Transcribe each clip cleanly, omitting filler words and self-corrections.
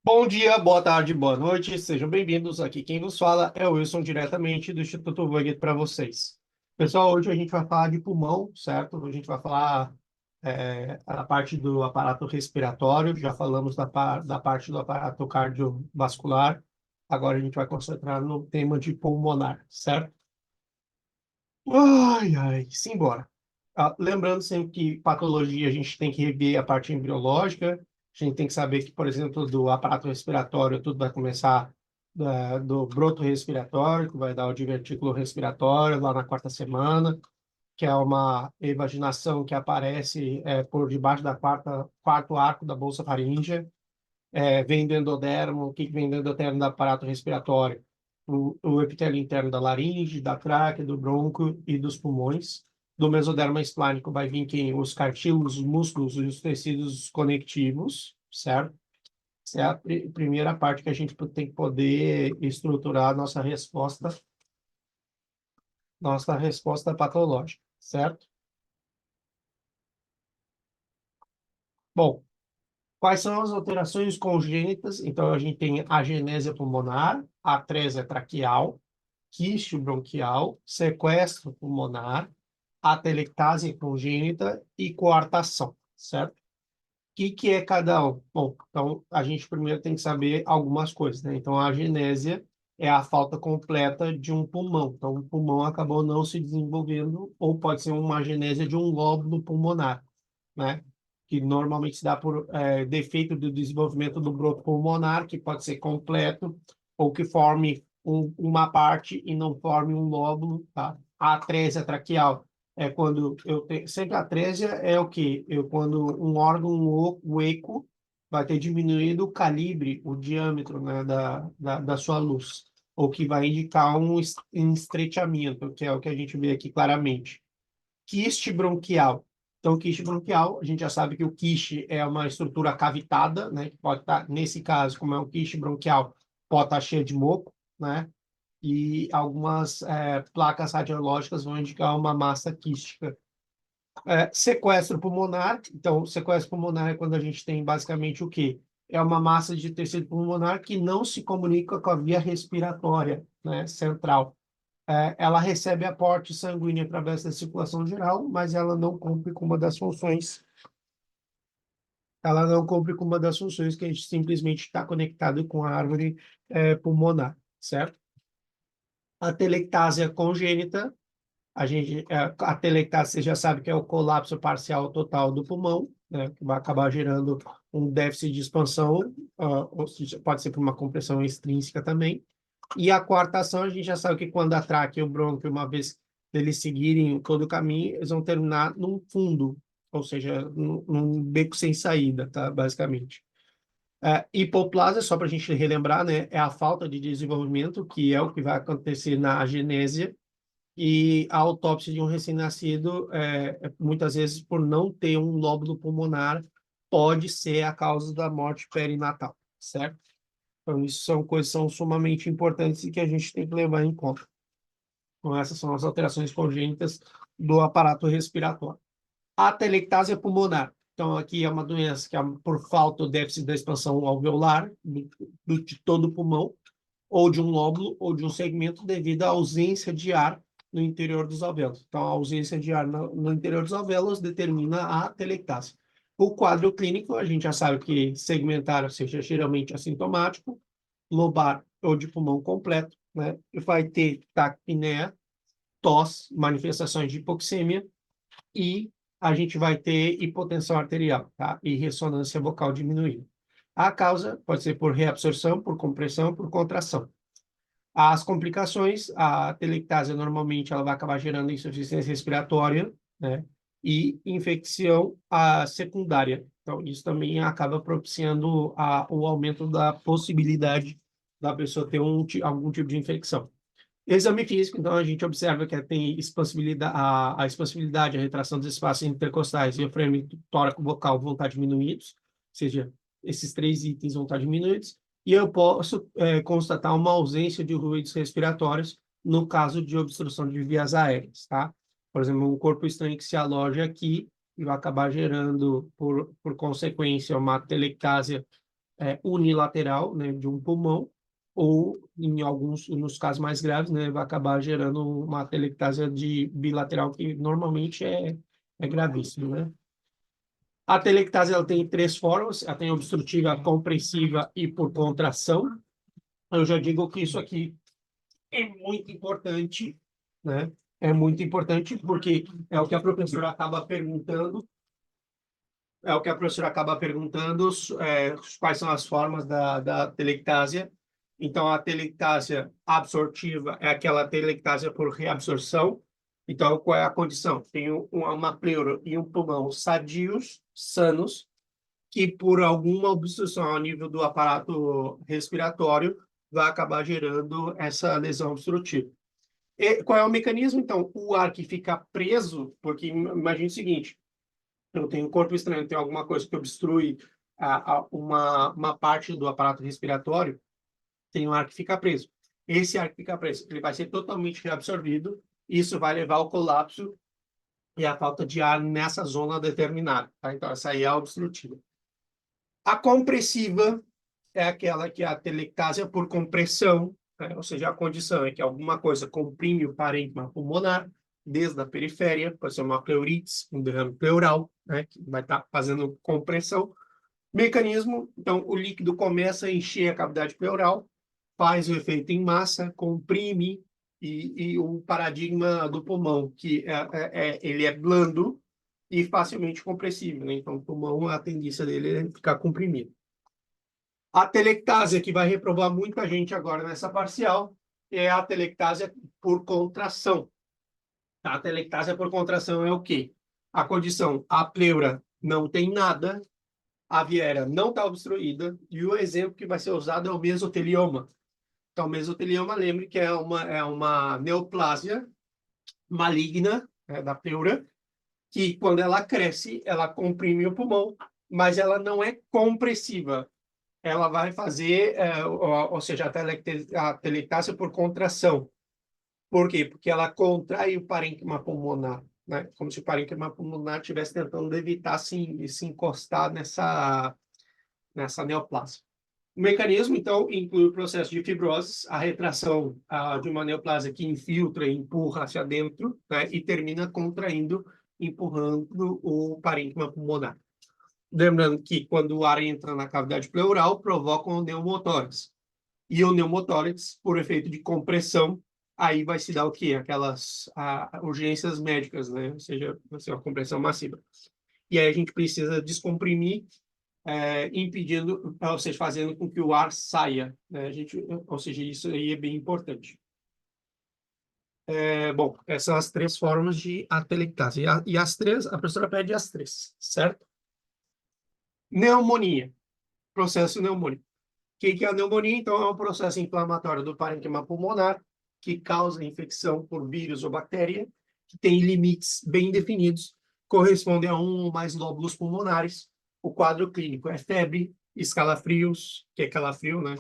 Bom dia, boa tarde, boa noite, sejam bem-vindos. Aqui quem vos fala é o Wilson, diretamente do Instituto Vogt para vocês. Pessoal, hoje a gente vai falar de pulmão, certo? A gente vai falar a parte do aparato respiratório, já falamos da parte do aparato cardiovascular, agora a gente vai concentrar no tema de pulmonar, certo? Ai, ai, simbora. Lembrando sempre que patologia a gente tem que rever a parte embriológica, a gente tem que saber que, por exemplo, do aparato respiratório, tudo vai começar do broto respiratório, que vai dar o divertículo respiratório lá na quarta semana, que é uma evaginação que aparece por debaixo da quarto arco da bolsa faríngea. Vem do endodermo. O que vem do endodermo do aparato respiratório? O epitélio interno da laringe, da tráquea, do bronco e dos pulmões. Do mesoderma esplânico vai vir quem? Os cartílagos, os músculos e os tecidos conectivos, certo? Essa é a primeira parte que a gente tem que poder estruturar a nossa resposta patológica, certo? Bom, quais são as alterações congênitas? Então, a gente tem a agenésia pulmonar, a atresia traqueal, quiste bronquial, sequestro pulmonar, atelectasia congênita e coartação, certo? O que é cada um? Bom, então a gente primeiro tem que saber algumas coisas, né? Então a agenésia é a falta completa de um pulmão. Então o pulmão acabou não se desenvolvendo, ou pode ser uma agenésia de um lóbulo pulmonar, né? Que normalmente se dá por defeito do desenvolvimento do broto pulmonar, que pode ser completo, ou que forme uma parte e não forme um lóbulo, tá? A atresia traqueal é quando eu tenho... Sempre a atresia é o quê? Quando um órgão oco vai ter diminuído o calibre, o diâmetro, né, da sua luz, ou que vai indicar um estreitamento, que é o que a gente vê aqui claramente. Quiste bronquial. Então, quiste bronquial, a gente já sabe que o quiste é uma estrutura cavitada, né? Que pode estar, nesse caso, como é um quiste bronquial, pode estar cheio de moco, né? E algumas placas radiológicas vão indicar uma massa quística. Sequestro pulmonar. Então, sequestro pulmonar é quando a gente tem basicamente o quê? É uma massa de tecido pulmonar que não se comunica com a via respiratória, né, central. Ela recebe aporte sanguíneo através da circulação geral, mas ela não cumpre com uma das funções que a gente simplesmente está conectado com a árvore pulmonar, certo? A telectásia congênita, a telectásia, você já sabe que é o colapso parcial total do pulmão, né, que vai acabar gerando um déficit de expansão, ou seja, pode ser por uma compressão extrínseca também. E a coartação, a gente já sabe que quando a tráquea e o brônquio, uma vez eles seguirem todo o caminho, eles vão terminar num fundo, ou seja, num beco sem saída, tá? Basicamente. Hipoplasia, só para a gente relembrar, né, é a falta de desenvolvimento, que é o que vai acontecer na agenésia, e a autópsia de um recém-nascido, muitas vezes, por não ter um lóbulo pulmonar, pode ser a causa da morte perinatal, certo? Então, isso são coisas que são sumamente importantes e que a gente tem que levar em conta. Então, essas são as alterações congênitas do aparato respiratório. A atelectasia pulmonar. Então, aqui é uma doença que é por falta ou déficit da expansão alveolar de todo o pulmão, ou de um lóbulo, ou de um segmento, devido à ausência de ar no interior dos alvéolos. Então, a ausência de ar no interior dos alvéolos determina a atelectasia. O quadro clínico, a gente já sabe que segmentar, ou seja, geralmente assintomático, lobar ou de pulmão completo, né? Vai ter taquipneia, tosse, manifestações de hipoxêmia e a gente vai ter hipotensão arterial, tá? E ressonância vocal diminuída. A causa pode ser por reabsorção, por compressão, por contração. As complicações, a telectásia normalmente ela vai acabar gerando insuficiência respiratória, né? E infecção secundária. Então, isso também acaba propiciando o aumento da possibilidade da pessoa ter algum tipo de infecção. Exame físico, então, a gente observa que tem expansibilidade, a expansibilidade, a retração dos espaços intercostais e o frame tóraco-vocal vão estar diminuídos, ou seja, esses três itens vão estar diminuídos, e eu posso constatar uma ausência de ruídos respiratórios no caso de obstrução de vias aéreas, tá? Por exemplo, um corpo estranho que se aloja aqui e vai acabar gerando, por consequência, uma telectásia unilateral, né, de um pulmão, ou, em alguns, nos casos mais graves, né, vai acabar gerando uma atelectasia bilateral, que normalmente é gravíssimo, né? A atelectasia ela tem três formas: ela tem obstrutiva, compressiva e por contração. Eu já digo que isso aqui é muito importante, né? É muito importante porque é o que a professora acaba perguntando, quais são as formas da atelectasia. Então, a atelectasia absortiva é aquela atelectasia por reabsorção. Então, qual é a condição? Tem uma pleura e um pulmão sadios, sanos, que por alguma obstrução ao nível do aparato respiratório vai acabar gerando essa lesão obstrutiva. E qual é o mecanismo? Então, o ar que fica preso, porque imagine o seguinte: eu tenho um corpo estranho, tem alguma coisa que obstrui uma parte do aparato respiratório, tem um ar que fica preso. Esse ar que fica preso, ele vai ser totalmente reabsorvido, isso vai levar ao colapso e à falta de ar nessa zona determinada. Tá? Então, essa aí é a obstrutiva. A compressiva é aquela que é a atelectasia por compressão, né? Ou seja, a condição é que alguma coisa comprime o parênquima pulmonar, desde a periféria, pode ser uma pleurite, um derrame pleural, né? Que vai estar fazendo compressão. Mecanismo: então, o líquido começa a encher a cavidade pleural, faz o efeito em massa, comprime, e o paradigma do pulmão, que ele é blando e facilmente compressível, né? Então, o pulmão, a tendência dele é ficar comprimido. A atelectasia, que vai reprovar muita gente agora nessa parcial, é a atelectasia por contração. A atelectasia por contração é o quê? A condição: a pleura não tem nada, a viera não está obstruída, e o exemplo que vai ser usado é o mesotelioma. Então, mesotelioma, lembre que é uma neoplásia maligna, da pleura, que quando ela cresce, ela comprime o pulmão, mas ela não é compressiva. Ela vai fazer, ou seja, a atelectasia por contração. Por quê? Porque ela contrai o parênquima pulmonar, né? Como se o parênquima pulmonar estivesse tentando evitar se encostar nessa neoplasia. O mecanismo, então, inclui o processo de fibrose, a retração de uma neoplasia que infiltra e empurra hacia dentro, né? E termina contraindo, empurrando o parênquima pulmonar. Lembrando que quando o ar entra na cavidade pleural, provoca um pneumotórax. E o pneumotórax, por efeito de compressão, aí vai se dar o quê? Aquelas urgências médicas, né? Ou seja, vai ser uma compressão massiva. E aí a gente precisa descomprimir, impedindo, ou seja, fazendo com que o ar saia, né? Ou seja, isso aí é bem importante. Bom, essas são as três formas de atelectasia. E as três, a professora pede as três, certo? Pneumonia, processo pneumônico. O que é a pneumonia? Então, é um processo inflamatório do parênquima pulmonar que causa infecção por vírus ou bactéria, que tem limites bem definidos, correspondem a um ou mais lóbulos pulmonares. O quadro clínico é febre, escalafrios, que é calafrio, né?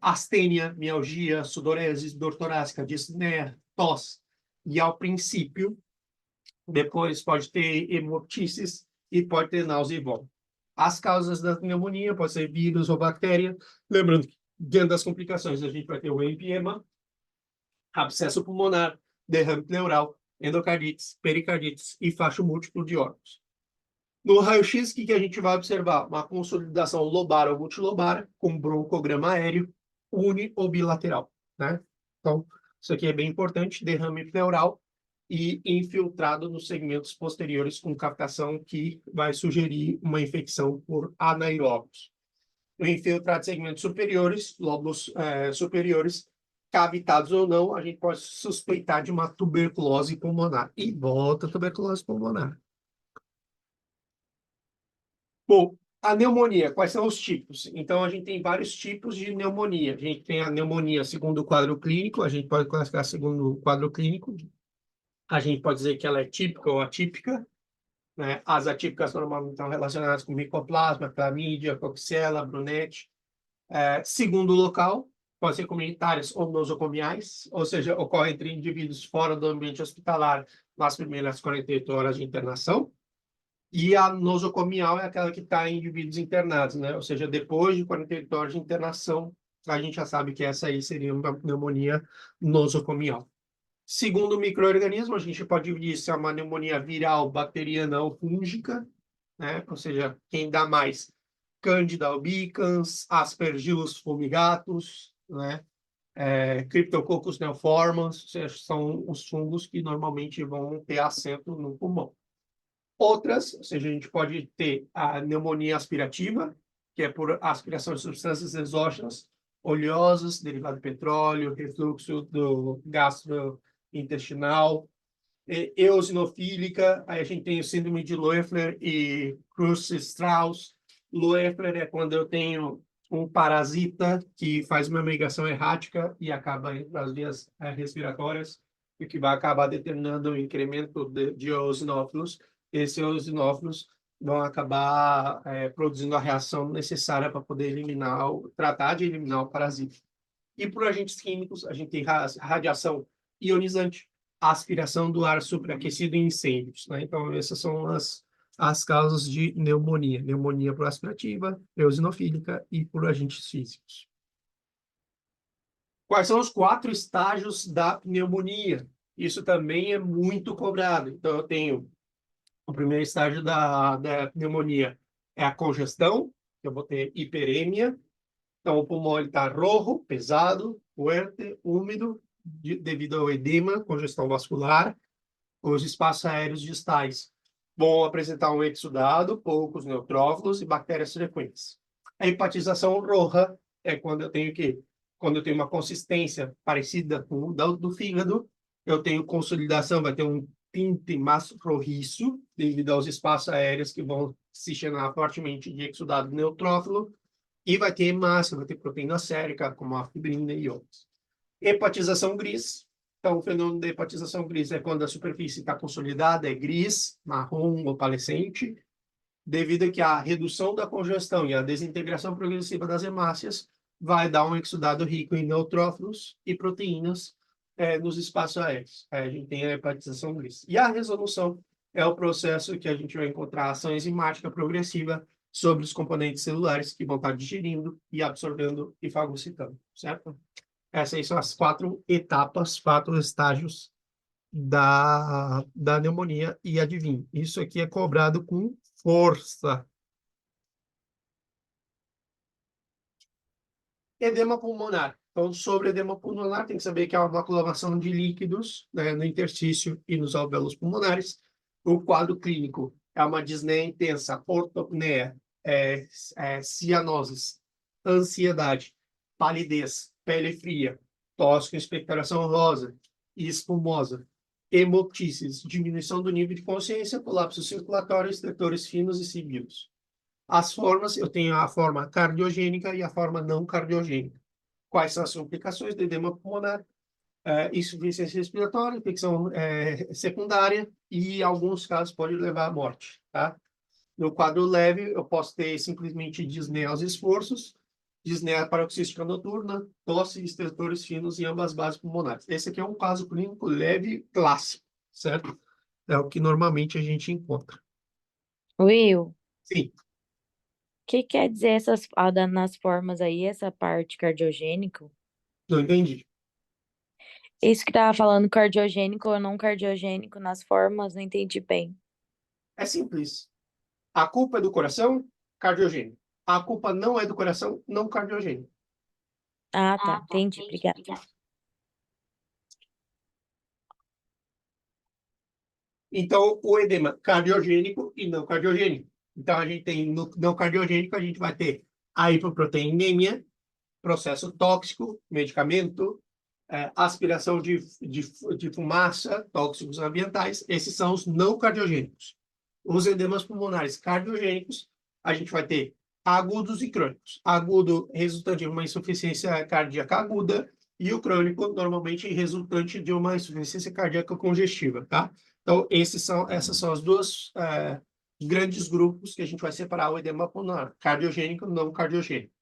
Astênia, mialgia, sudorese, dor torácica, dispneia, tosse. E, ao princípio, depois pode ter hemoptises e pode ter náusea e vômito. As causas da pneumonia podem ser vírus ou bactéria. Lembrando que, dentro das complicações, a gente vai ter o empiema, abscesso pulmonar, derrame pleural, endocardites, pericardites e facho múltiplo de órgãos. No raio-x, o que a gente vai observar? Uma consolidação lobar ou multilobar, com broncograma aéreo, uni ou bilateral, né? Então, isso aqui é bem importante: derrame pleural e infiltrado nos segmentos posteriores, com captação que vai sugerir uma infecção por anaeróbios. O infiltrado de segmentos superiores, lóbulos superiores, cavitados ou não, a gente pode suspeitar de uma tuberculose pulmonar. E volta a tuberculose pulmonar. Bom, a pneumonia, quais são os tipos? Então, a gente tem vários tipos de pneumonia. A gente tem a pneumonia segundo o quadro clínico, a gente pode classificar segundo o quadro clínico. A gente pode dizer que ela é típica ou atípica, né? As atípicas normalmente estão relacionadas com micoplasma, clamídia, coxiela, brunete. Segundo o local, pode ser comunitárias ou nosocomiais, ou seja, ocorre entre indivíduos fora do ambiente hospitalar nas primeiras 48 horas de internação. E a nosocomial é aquela que está em indivíduos internados, né? Ou seja, depois de 48 horas de internação, a gente já sabe que essa aí seria uma pneumonia nosocomial. Segundo o micro-organismo, a gente pode dividir se é uma pneumonia viral, bacteriana ou fúngica, né? Ou seja, quem dá mais? Candida albicans, Aspergillus fumigatus, né? Cryptococcus neoformans, ou seja, são os fungos que normalmente vão ter assento no pulmão. Outras, ou seja, a gente pode ter a pneumonia aspirativa, que é por aspiração de substâncias exógenas, oleosas, derivado de petróleo, refluxo do gastrointestinal, eosinofílica, aí a gente tem o síndrome de Loeffler e Creutzfeldt-Strauss. Loeffler é quando eu tenho um parasita que faz uma migração errática e acaba nas vias respiratórias, e que vai acabar determinando o incremento de eosinófilos. Esses eosinófilos vão acabar produzindo a reação necessária para poder eliminar, tratar de eliminar o parasita. E por agentes químicos, a gente tem radiação ionizante, a aspiração do ar superaquecido em incêndios, né? Então, essas são as causas de pneumonia. Pneumonia por aspirativa, eosinofílica e por agentes físicos. Quais são os 4 estágios da pneumonia? Isso também é muito cobrado. Então, eu tenho o primeiro estágio da pneumonia, é a congestão, eu vou ter hiperêmia. Então, o pulmão está rojo, pesado, fuerte, úmido, devido ao edema, congestão vascular. Os espaços aéreos distais vão apresentar um exudado, poucos neutrófilos e bactérias frequentes. A hepatização roja é quando eu tenho que, quando eu tenho uma consistência parecida com o do fígado, eu tenho consolidação, vai ter um tinte mais rojiço, devido aos espaços aéreos que vão se chenar fortemente de exudado neutrófilo, e vai ter hemácia, vai ter proteína sérica, como a fibrina e outros. Hepatização gris. Então, o fenômeno da hepatização gris é quando a superfície está consolidada, é gris, marrom, opalescente, devido a que a redução da congestão e a desintegração progressiva das hemácias vai dar um exudado rico em neutrófilos e proteínas nos espaços aéreos. Aí a gente tem a hepatização gris. E a resolução é o processo que a gente vai encontrar ação enzimática progressiva sobre os componentes celulares que vão estar digerindo e absorvendo e fagocitando, certo? Essas são as 4 etapas, 4 estágios da pneumonia. E adivinhe, isso aqui é cobrado com força. Edema pulmonar. Então, sobre edema pulmonar, tem que saber que é uma acumulação de líquidos, né, no interstício e nos alvéolos pulmonares. O quadro clínico é uma disneia intensa, ortopneia, cianoses, ansiedade, palidez, pele fria, tosse com expectoração rosa e espumosa, hemoptises, diminuição do nível de consciência, colapso circulatório, estertores finos e sibilos. As formas, eu tenho a forma cardiogênica e a forma não cardiogênica. Quais são as implicações do edema pulmonar? Insuficiência respiratória, infecção secundária e, em alguns casos, pode levar à morte. Tá? No quadro leve, eu posso ter simplesmente disneia aos esforços, disneia paroxística noturna, tosse e estertores finos em ambas as bases pulmonares. Esse aqui é um caso clínico leve clássico, certo? É o que normalmente a gente encontra. Will, Sim, que quer dizer nas formas aí, essa parte cardiogênico? não entendi. Isso que tava falando cardiogênico ou não cardiogênico nas formas, não entendi bem. É simples. A culpa é do coração, cardiogênico. A culpa não é do coração, não cardiogênico. Ah, tá, entendi, obrigada. Então, o edema cardiogênico e não cardiogênico. Então, a gente tem no não cardiogênico, a gente vai ter a hipoproteinemia, processo tóxico, medicamento, aspiração de fumaça, tóxicos ambientais. Esses são os não cardiogênicos. Os edemas pulmonares cardiogênicos, a gente vai ter agudos e crônicos. Agudo resultante de uma insuficiência cardíaca aguda e o crônico normalmente resultante de uma insuficiência cardíaca congestiva, tá? Então, essas são as duas grandes grupos que a gente vai separar o edema pulmonar, cardiogênico e não cardiogênico.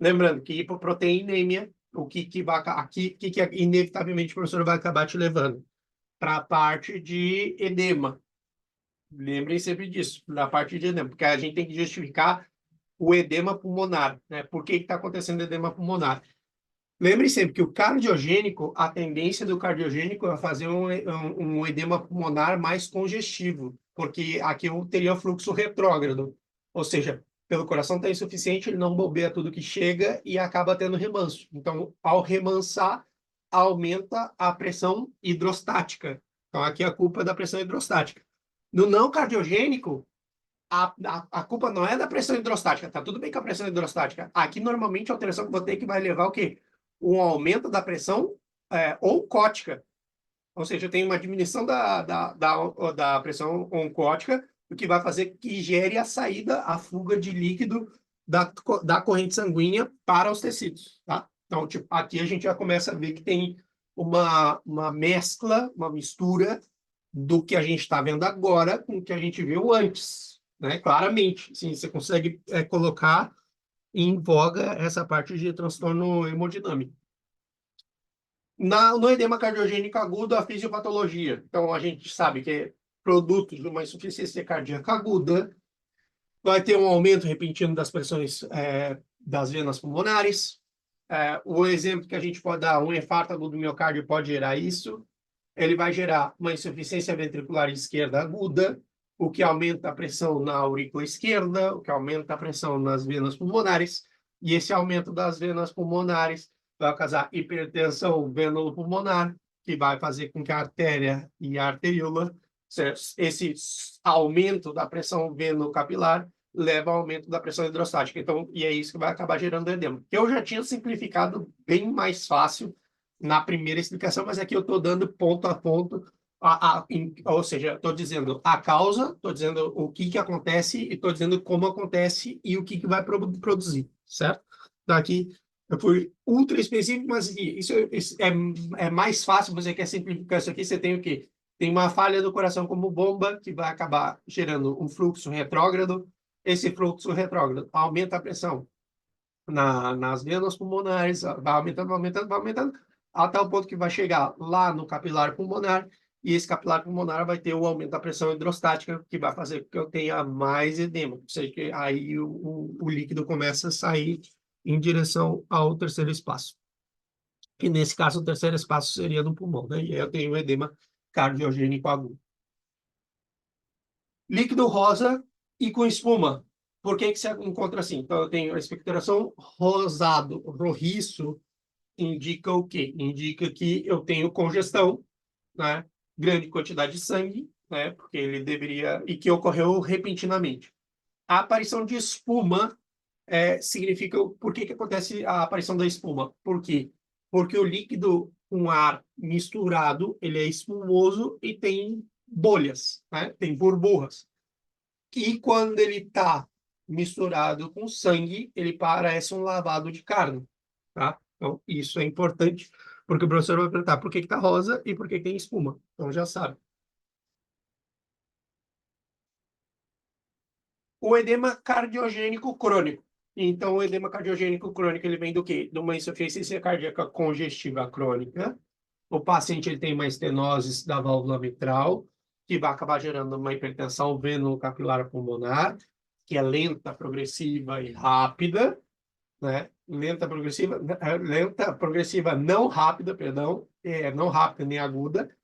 Lembrando que hipoproteinemia, o que vai aqui, que inevitavelmente o professor vai acabar te levando para a parte de edema. Lembrem sempre disso, na parte de edema, porque a gente tem que justificar o edema pulmonar, né? Por que está acontecendo edema pulmonar? Lembre sempre que o cardiogênico, a tendência do cardiogênico é fazer um edema pulmonar mais congestivo, porque aqui eu teria fluxo retrógrado, ou seja, pelo coração está insuficiente, ele não bombeia tudo que chega e acaba tendo remanso. Então, ao remansar, aumenta a pressão hidrostática. Então, aqui a culpa é da pressão hidrostática. No não cardiogênico, a culpa não é da pressão hidrostática, tá tudo bem com a pressão hidrostática. Aqui, normalmente, a alteração que vou ter que vai levar o quê? Um aumento da pressão oncótica. Ou seja, eu tenho uma diminuição da pressão oncótica, o que vai fazer que gere a saída, a fuga de líquido da corrente sanguínea para os tecidos, tá? Então, tipo, aqui a gente já começa a ver que tem uma mescla, uma mistura do que a gente está vendo agora com o que a gente viu antes, né? Claramente, sim, você consegue colocar em voga essa parte de transtorno hemodinâmico. No edema cardiogênico agudo, a fisiopatologia. Então, a gente sabe que é produto de uma insuficiência cardíaca aguda, vai ter um aumento repentino das pressões das venas pulmonares. O exemplo que a gente pode dar, um infarto agudo do miocárdio pode gerar isso. Ele vai gerar uma insuficiência ventricular esquerda aguda, o que aumenta a pressão na aurícula esquerda, o que aumenta a pressão nas venas pulmonares, e esse aumento das venas pulmonares vai causar hipertensão veno-pulmonar, que vai fazer com que a artéria e a arteríola, esse aumento da pressão veno-capilar, leva ao aumento da pressão hidrostática. Então, e é isso que vai acabar gerando edema. Eu já tinha simplificado bem mais fácil na primeira explicação, mas aqui eu estou dando ponto a ponto, ou seja, estou dizendo a causa, estou dizendo o que acontece e estou dizendo como acontece e o que vai produzir, certo? Então, aqui eu fui ultra específico, mas isso é mais fácil, você quer simplificar isso aqui, você tem o quê? Tem uma falha do coração como bomba, que vai acabar gerando um fluxo retrógrado. Esse fluxo retrógrado aumenta a pressão nas venas pulmonares, vai aumentando, aumentando, vai aumentando, até o ponto que vai chegar lá no capilar pulmonar, e esse capilar pulmonar vai ter o aumento da pressão hidrostática, que vai fazer com que eu tenha mais edema. Ou seja, que aí o líquido começa a sair em direção ao terceiro espaço. Que nesse caso, o terceiro espaço seria no pulmão, né? E aí eu tenho edema cardiogênico agudo. Líquido rosa e com espuma. Por que você encontra assim? Então, eu tenho a expectoração rosado, rorriço, indica o quê? Indica que eu tenho congestão, né? Grande quantidade de sangue, né? Porque ele deveria... E que ocorreu repentinamente. A aparição de espuma significa... Por que acontece a aparição da espuma? Por quê? Porque o líquido com ar misturado, ele é espumoso e tem bolhas, né? Tem burbujas. E quando ele está misturado com sangue, ele parece um lavado de carne, tá? Então, isso é importante, porque o professor vai perguntar por que está rosa e por que tem espuma. Então, já sabe. O edema cardiogênico crônico. Então, o edema cardiogênico crônico, ele vem do quê? De uma insuficiência cardíaca congestiva crônica. O paciente ele tem uma estenose da válvula mitral, que vai acabar gerando uma hipertensão veno-capilar pulmonar, que é lenta, progressiva e rápida, né? Lenta, progressiva, não rápida, perdão, não rápida nem aguda,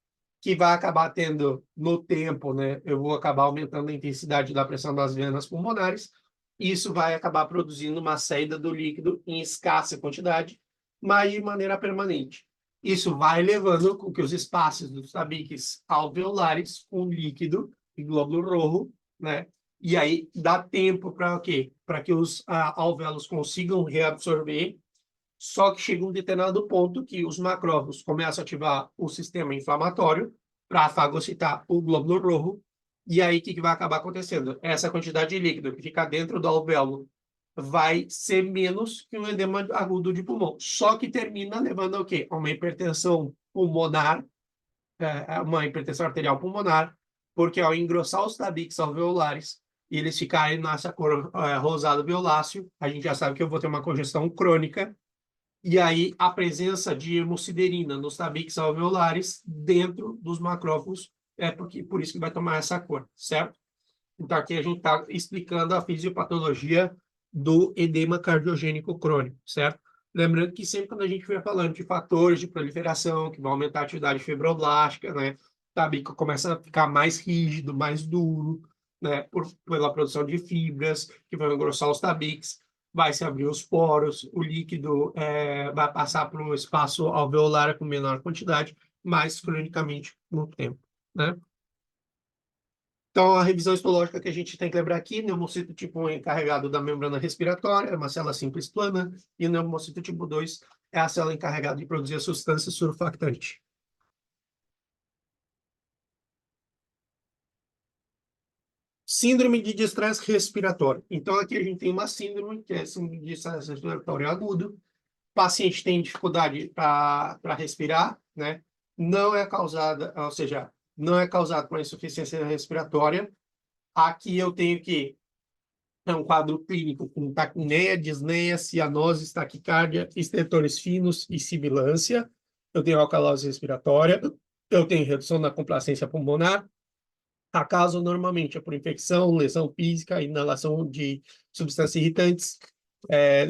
que vai acabar tendo no tempo, né? Eu vou acabar aumentando a intensidade da pressão das venas pulmonares. Isso vai acabar produzindo uma saída do líquido em escassa quantidade, mas de maneira permanente. Isso vai levando com que os espaços dos tabiques alveolares com líquido e glóbulo rojo, né? E aí dá tempo para o quê? Para que os alvéolos consigam reabsorver, só que chega um determinado ponto que os macrófagos começam a ativar o sistema inflamatório para fagocitar o glóbulo rojo, e aí o que vai acabar acontecendo? Essa quantidade de líquido que fica dentro do alvéolo vai ser menos que um edema agudo de pulmão, só que termina levando ao quê? A uma hipertensão pulmonar, uma hipertensão arterial pulmonar, porque ao engrossar os tabiques alveolares e eles ficarem nessa cor rosado violáceo, a gente já sabe que eu vou ter uma congestão crônica, e aí a presença de hemociderina nos tabiques alveolares dentro dos macrófagos por isso que vai tomar essa cor, certo? Então, aqui a gente está explicando a fisiopatologia do edema cardiogênico crônico, certo? Lembrando que sempre quando a gente vai falando de fatores de proliferação, que vão aumentar a atividade fibroblástica, né? Tá, bico começa a ficar mais rígido, mais duro, né? Pela produção de fibras, que vão engrossar os tabiques, vai se abrir os poros, o líquido vai passar para um espaço alveolar com menor quantidade, mais cronicamente no tempo, né? Então, a revisão histológica que a gente tem que lembrar aqui, neumocito tipo 1 é encarregado da membrana respiratória, é uma célula simples plana, e o neumocito tipo 2 é a célula encarregada de produzir a substância surfactante. Síndrome de distresse respiratório. Então, aqui a gente tem uma síndrome, que é síndrome de distresse respiratório agudo. O paciente tem dificuldade para respirar, né? Não é causada, ou seja, não é causado por insuficiência respiratória. Aqui eu tenho que é um quadro clínico com taquipneia, disneia, cianose, taquicardia, estertores finos e sibilância. Eu tenho alcalose respiratória. Eu tenho redução da complacência pulmonar. A causa normalmente é por infecção, lesão física, inalação de substâncias irritantes,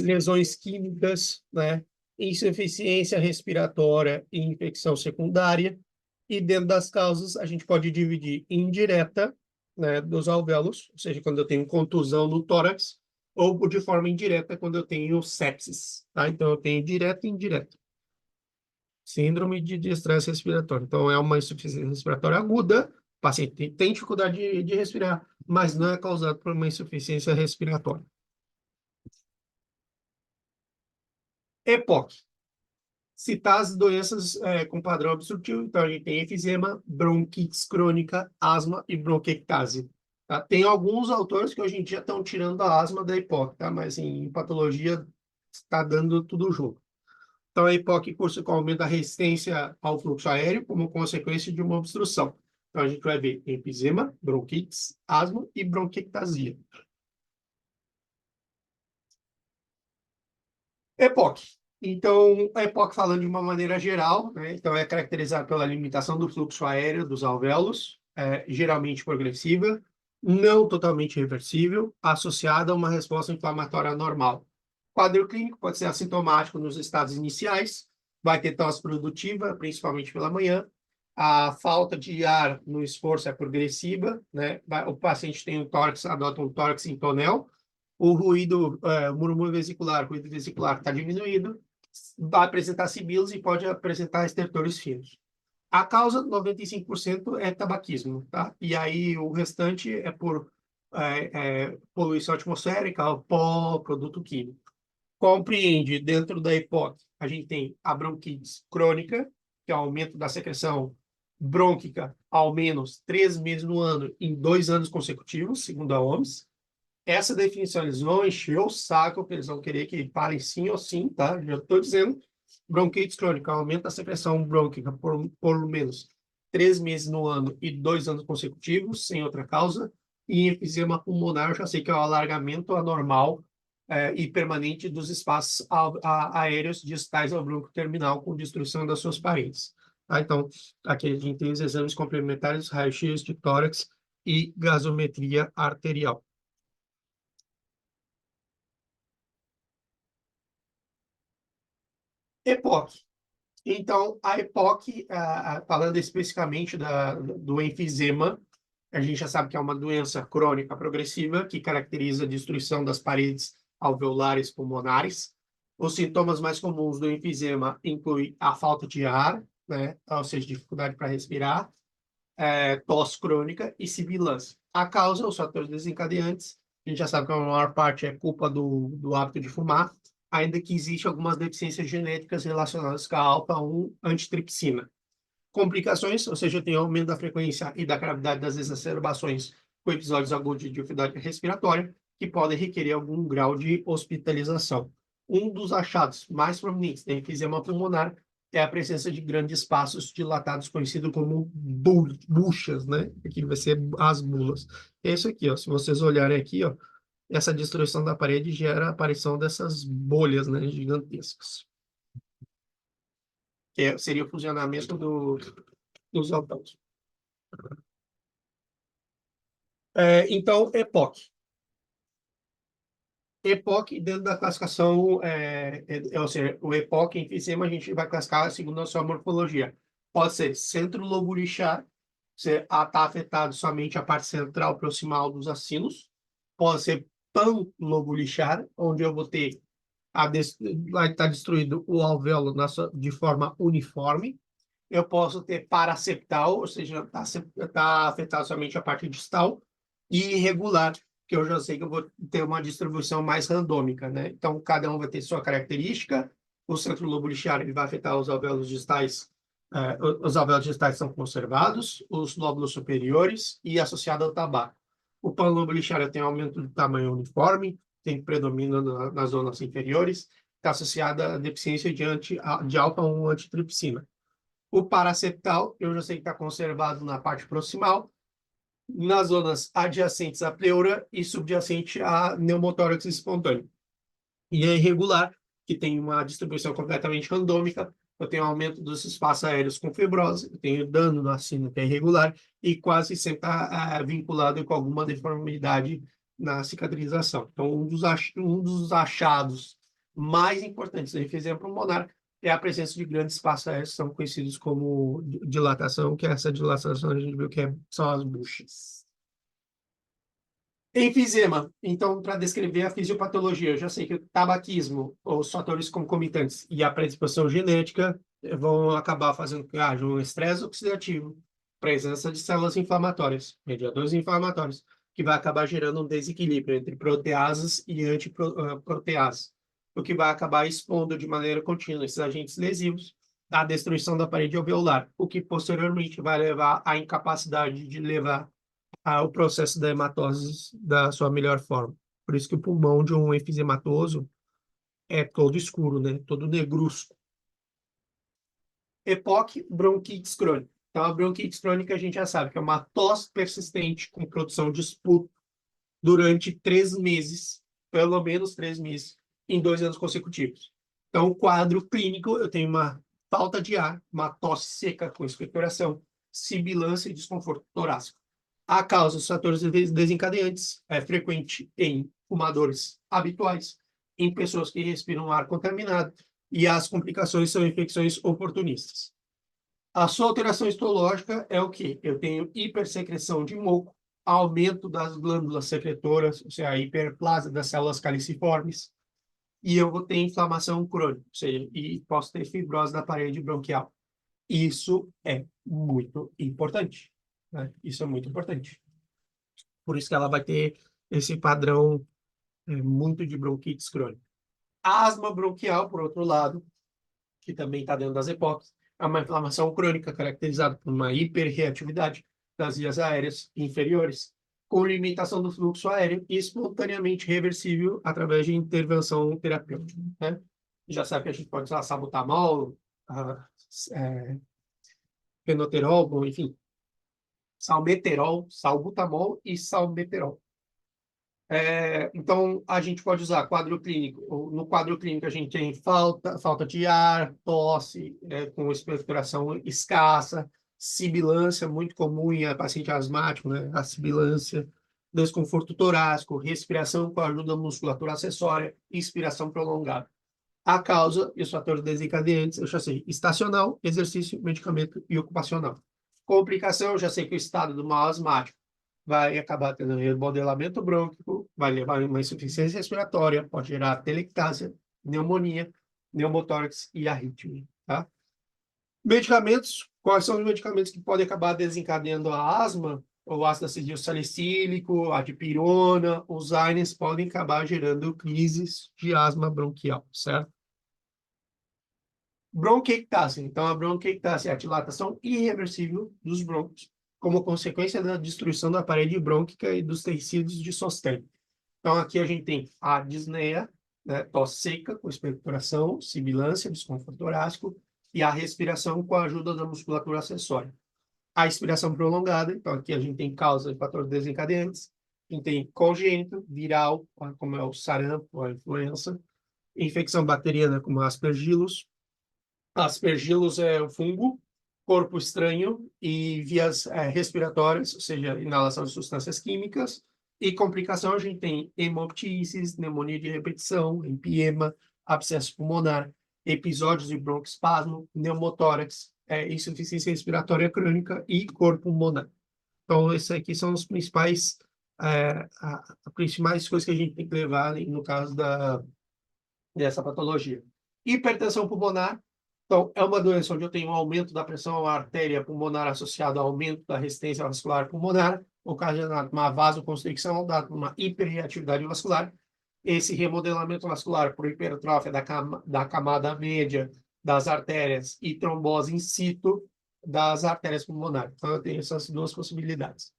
lesões químicas, né? Insuficiência respiratória e infecção secundária. E dentro das causas, a gente pode dividir indireta, né, dos alvéolos, ou seja, quando eu tenho contusão no tórax, ou de forma indireta, quando eu tenho sepsis. Tá? Então, eu tenho direto e indireto. Síndrome de distresse respiratório. Então, é uma insuficiência respiratória aguda, o paciente tem dificuldade de respirar, mas não é causado por uma insuficiência respiratória. EPOC. Citar as doenças com padrão obstrutivo, então a gente tem enfisema, bronquite crônica, asma e bronquiectase. Tá? Tem alguns autores que hoje em dia estão tirando a asma da EPOC, tá? Mas em patologia está dando tudo junto. Então, a EPOC cursa com aumento da resistência ao fluxo aéreo como consequência de uma obstrução. Então, a gente vai ver enfisema, bronquites, asma e bronquiectasia. EPOC. Então, a EPOC, falando de uma maneira geral, né, então é caracterizada pela limitação do fluxo aéreo dos alvéolos, geralmente progressiva, não totalmente reversível, associada a uma resposta inflamatória normal. O quadro clínico pode ser assintomático nos estados iniciais, vai ter tosse produtiva, principalmente pela manhã, a falta de ar no esforço é progressiva, né? O paciente tem um tórax, adota um tórax em tonel, o ruído, o murmúrio vesicular, o ruído vesicular está diminuído, vai apresentar sibilos e pode apresentar estertores finos. A causa, 95% é tabaquismo, tá? E aí o restante é por poluição atmosférica, pó, produto químico. Compreende, dentro da EPOC, a gente tem a bronquite crônica, que é o aumento da secreção brônquica ao menos 3 meses no ano em 2 anos consecutivos, segundo a OMS. Essa definição eles vão encher o saco, porque eles vão querer que parem sim ou sim, tá? Já estou dizendo. Bronquite crônica, aumenta a secreção brônquica por pelo menos 3 meses no ano e 2 anos consecutivos, sem outra causa. E enfisema pulmonar, eu já sei que é o alargamento anormal e permanente dos espaços aéreos distais ao bronco terminal com destruição das suas paredes. Tá? Então, aqui a gente tem os exames complementares, raio-x de tórax e gasometria arterial. EPOC. Então, a EPOC, falando especificamente do enfisema, a gente já sabe que é uma doença crônica progressiva que caracteriza a destruição das paredes alveolares pulmonares. Os sintomas mais comuns do enfisema incluem a falta de ar, né, ou seja, dificuldade para respirar, tosse crônica e sibilância. A causa, os fatores desencadeantes, a gente já sabe que a maior parte é culpa do hábito de fumar, ainda que existe algumas deficiências genéticas relacionadas com a alfa-1 antitripsina. Complicações, ou seja, tem aumento da frequência e da gravidade das exacerbações com episódios agudos de dificuldade respiratória, que podem requerer algum grau de hospitalização. Um dos achados mais prominentes da enfisema pulmonar é a presença de grandes espaços dilatados, conhecido como buchas, né? Aqui vai ser as bulas. É isso aqui, ó. Se vocês olharem aqui, ó, essa destruição da parede gera a aparição dessas bolhas, né, gigantescas. Que seria o funcionamento dos alvéolos. Então, EPOC. EPOC, dentro da classificação, ou seja, o EPOC em enfisema, a gente vai classificar segundo a sua morfologia. Pode ser centro-lobo lixar, você está afetado somente a parte central proximal dos acinos. Pode ser pan-lobo lixar, onde eu vou ter vai estar destruído o alvéolo de forma uniforme. Eu posso ter paraseptal, ou seja, tá afetado somente a parte distal, e irregular, que eu já sei que eu vou ter uma distribuição mais randômica, né? Então, cada um vai ter sua característica. O centro lobo linear ele vai afetar os alvéolos distais, os alvéolos distais são conservados, os lóbulos superiores e associado ao tabaco. O panlobo linear tem aumento de tamanho uniforme, tem predomínio nas zonas inferiores, está associada à deficiência de alfa-1 antitripsina. O paracetal, eu já sei que está conservado na parte proximal, nas zonas adjacentes à pleura e subjacente à pneumotórax espontâneo. E é irregular, que tem uma distribuição completamente randômica. Eu tenho aumento dos espaços aéreos com fibrose, eu tenho dano no acino que é irregular e quase sempre está vinculado com alguma deformidade na cicatrização. Então, um dos achados mais importantes da enfisema pulmonar é a presença de grandes espaços aéreos, que são conhecidos como dilatação, que essa dilatação a gente viu que são as buchas. Enfisema. Então, para descrever a fisiopatologia, eu já sei que o tabaquismo, os fatores concomitantes e a predisposição genética vão acabar fazendo que haja um estresse oxidativo, presença de células inflamatórias, mediadores inflamatórios, que vai acabar gerando um desequilíbrio entre proteases e antiproteases, o que vai acabar expondo de maneira contínua esses agentes lesivos à destruição da parede alveolar, o que posteriormente vai levar à incapacidade de levar o processo da hematose da sua melhor forma. Por isso que o pulmão de um enfisematoso é todo escuro, né? Todo negrusco. EPOC, bronquites crônica. Então, a bronquite crônica a gente já sabe que é uma tosse persistente com produção de esputo durante 3 meses, pelo menos 3 meses, em 2 anos consecutivos. Então, o quadro clínico, eu tenho uma falta de ar, uma tosse seca com expectoração, sibilância e desconforto torácico. A causa dos fatores desencadeantes é frequente em fumadores habituais, em pessoas que respiram ar contaminado, e as complicações são infecções oportunistas. A sua alteração histológica é o quê? Eu tenho hipersecreção de muco, aumento das glândulas secretoras, ou seja, a hiperplasia das células caliciformes, e eu vou ter inflamação crônica, ou seja, e posso ter fibrose da parede bronquial. Isso é muito importante, né? Isso é muito importante. Por isso que ela vai ter esse padrão muito de bronquites crônica. A asma bronquial, por outro lado, que também está dentro das EPOCs, é uma inflamação crônica caracterizada por uma hiperreatividade das vias aéreas inferiores, com limitação do fluxo aéreo e espontaneamente reversível através de intervenção terapêutica, né? Já sabe que a gente pode usar salbutamol, é, fenoterol, bom, enfim, salmeterol, salbutamol e salmeterol. Então, a gente pode usar quadro clínico. No quadro clínico, a gente tem falta de ar, tosse, com expectoração escassa, sibilância, muito comum em paciente asmático, né? A sibilância, desconforto torácico, respiração com a ajuda da musculatura acessória, inspiração prolongada. A causa e os fatores desencadeantes, eu já sei, estacional, exercício, medicamento e ocupacional. Complicação, eu já sei que o estado do mal asmático vai acabar tendo remodelamento brônquico, vai levar a uma insuficiência respiratória, pode gerar atelectasia, pneumonia, pneumotórax e arritmia, tá? Medicamentos, quais são os medicamentos que podem acabar desencadeando a asma? O ácido acetilsalicílico, a dipirona, os AINES podem acabar gerando crises de asma bronquial, certo? Bronquiectase. Então, a bronquiectase é a dilatação irreversível dos brônquios, como consequência da destruição da parede brônquica e dos tecidos de sostém. Então, aqui a gente tem a disneia, né, tosse seca com expectoração, sibilância, desconforto torácico, e a respiração com a ajuda da musculatura acessória. A expiração prolongada, então aqui a gente tem causa e fatores desencadeantes, a gente tem congênito, viral, como é o sarampo, a influenza, infecção bacteriana, como Aspergillus. Aspergillus é o fungo, corpo estranho e vias respiratórias, ou seja, inalação de substâncias químicas. E complicação, a gente tem hemoptises, pneumonia de repetição, empiema, abscesso pulmonar, episódios de broncoespasmo, pneumotórax, insuficiência respiratória crônica e corpo pulmonar. Então, esses aqui são os principais, as principais coisas que a gente tem que levar no caso dessa patologia. Hipertensão pulmonar, então, é uma doença onde eu tenho um aumento da pressão artéria pulmonar associado ao aumento da resistência vascular pulmonar, ocasionado uma vasoconstricção, dada uma hiperreatividade vascular. Esse remodelamento vascular por hipertrófia da camada média das artérias e trombose in situ das artérias pulmonares. Então, eu tenho essas duas possibilidades.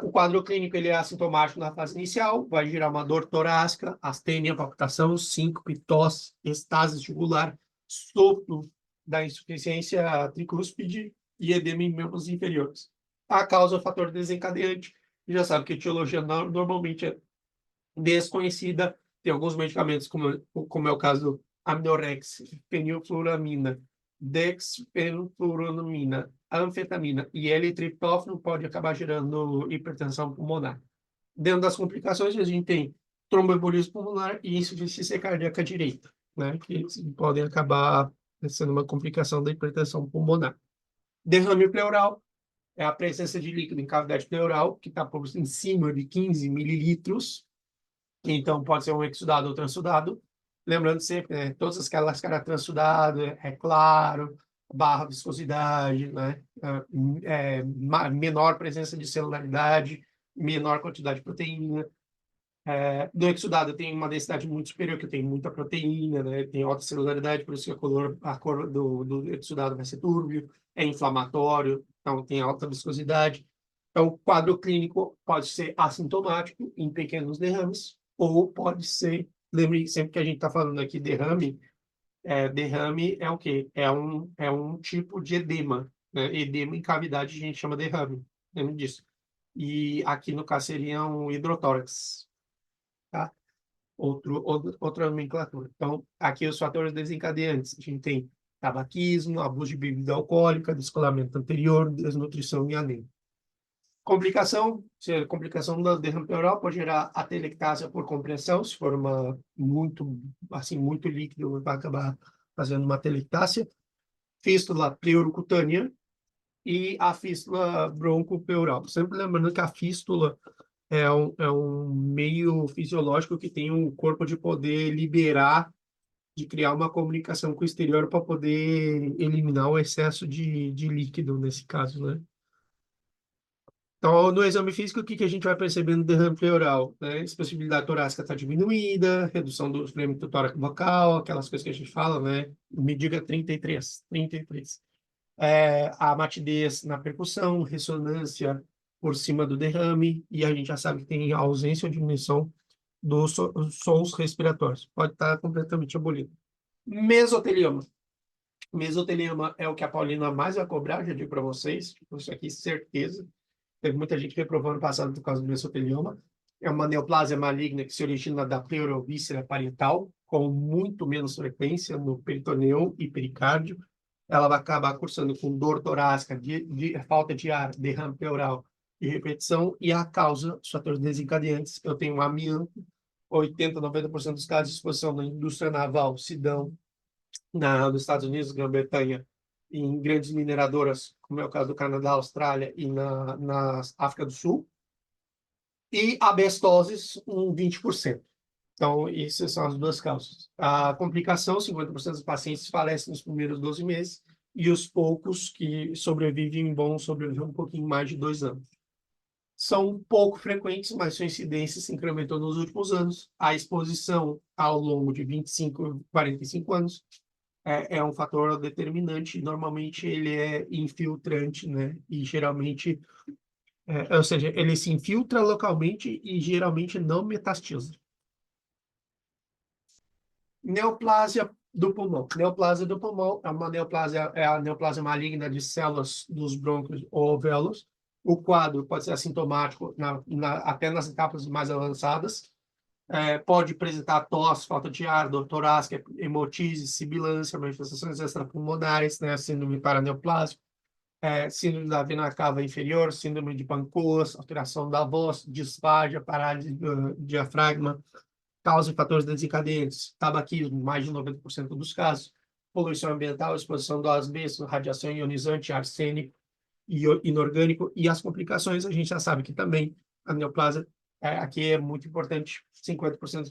O quadro clínico ele é assintomático na fase inicial, vai gerar uma dor torácica, astênia, palpitação, síncope, tosse, estase jugular, sopro da insuficiência tricúspide e edema em membros inferiores. A causa é o fator desencadeante, já sabe que a etiologia normalmente é desconhecida, tem alguns medicamentos, como é o caso do aminorex, fenilfluramina, dexfenofluramina, anfetamina e L-triptófano pode acabar gerando hipertensão pulmonar. Dentro das complicações, a gente tem tromboembolismo pulmonar e insuficiência cardíaca direita, né, que podem acabar sendo uma complicação da hipertensão pulmonar. Derrame pleural é a presença de líquido em cavidade pleural, que está em cima de 15 mililitros, então pode ser um exudado ou transudado. Lembrando sempre, né, todas aquelas caras transudado, claro, barra viscosidade, né, menor presença de celularidade, menor quantidade de proteína. Do exudado tem uma densidade muito superior, que tem muita proteína, né, tem alta celularidade, por isso que a cor do exudado vai ser túrbio, é inflamatório, então tem alta viscosidade. Então, o quadro clínico pode ser assintomático, em pequenos derrames, ou pode ser, lembre sempre que a gente está falando aqui derrame, derrame é o quê? É um tipo de edema, né? Edema em cavidade a gente chama derrame, lembre disso. E aqui no caso seria um hidrotórax, tá? Outra nomenclatura. Então, aqui os fatores desencadeantes, a gente tem tabaquismo, abuso de bebida alcoólica, descolamento anterior, desnutrição e anemia. Complicação, se a complicação da derrame pleural pode gerar atelectasia por compressão, se for muito líquido, vai acabar fazendo uma atelectasia. Fístula pleurocutânea e a fístula broncopleural. Sempre lembrando que a fístula é um meio fisiológico que tem um corpo de poder liberar, de criar uma comunicação com o exterior para poder eliminar o excesso de líquido, nesse caso, né? Então, no exame físico, o que a gente vai percebendo no derrame pleural? Né? A expressibilidade torácica está diminuída, redução do flêmio do tórax bucal, aquelas coisas que a gente fala, né? Me diga 33, 33. A matidez na percussão, ressonância por cima do derrame, e a gente já sabe que tem ausência ou diminuição dos sons respiratórios. Pode estar completamente abolido. Mesotelioma. Mesotelioma é o que a Paulina mais vai cobrar, já digo para vocês, isso aqui certeza. Teve muita gente reprovando no passado por causa do mesotelioma. É uma neoplásia maligna que se origina da pleurovíscera parietal, com muito menos frequência no peritoneu e pericárdio. Ela vai acabar cursando com dor torácica, falta de ar, derrame pleural e repetição. E a causa, os fatores desencadeantes, eu tenho amianto, 80, 90% dos casos de exposição na indústria naval se dão nos Estados Unidos, Grã-Bretanha, em grandes mineradoras, como é o caso do Canadá, Austrália e na África do Sul, e abestoses, 20%. Então, essas são as duas causas. A complicação, 50% dos pacientes falecem nos primeiros 12 meses, e os poucos que sobrevivem vão sobreviver um pouquinho mais de 2 anos. São pouco frequentes, mas sua incidência se incrementou nos últimos anos. A exposição ao longo de 25, 45 anos é um fator determinante. Normalmente ele é infiltrante, né? E geralmente, ou seja, ele se infiltra localmente e geralmente não metastiza. Neoplásia do pulmão. Neoplásia do pulmão é a neoplásia maligna de células dos brônquios ou alvéolos. O quadro pode ser assintomático até nas etapas mais avançadas. pode apresentar tosse, falta de ar, dor torácica, hemotise, sibilância, manifestações extrapulmonares, né, síndrome paraneoplásica, síndrome da vena cava inferior, síndrome de Pankowski, alteração da voz, disfagia, parálise do diafragma, causa e fatores desencadeantes, tabaquismo, mais de 90% dos casos, poluição ambiental, exposição do asbesto, radiação ionizante, arsênico e inorgânico, e as complicações, a gente já sabe que também a neoplasia aqui é muito importante, 50% dos pacientes